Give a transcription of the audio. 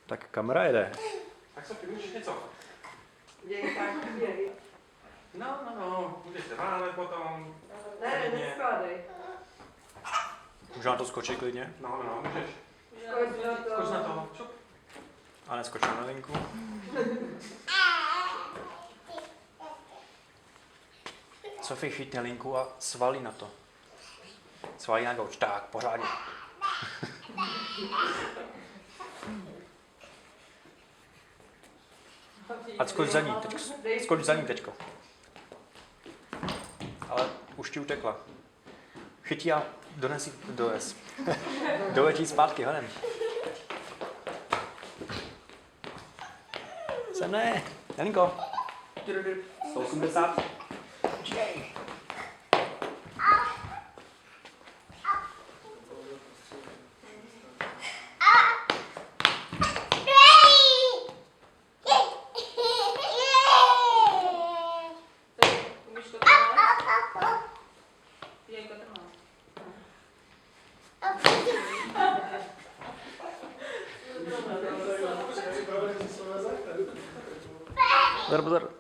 Tak kamera jede. Tak Sofie, můžeš něco? Děj tak, děj. No, můžeš se válet potom. Ne, neskládej. Můžu na to skočit klidně? No, můžeš. Skoč Skoč na na to. to. Šup. A neskočím na linku. Sofie chytne linku a svalí na to. Svalí na gauč. Tak, pořádně. A skoč za ní, teďko. Skoč za ní teďko. Ale už ti utekla. Chytí a dones. Doletí zpátky, honem. Sem ne. Jelinko. 180. Počkej. Umíš to trhat? Děj to trhat. Pozor.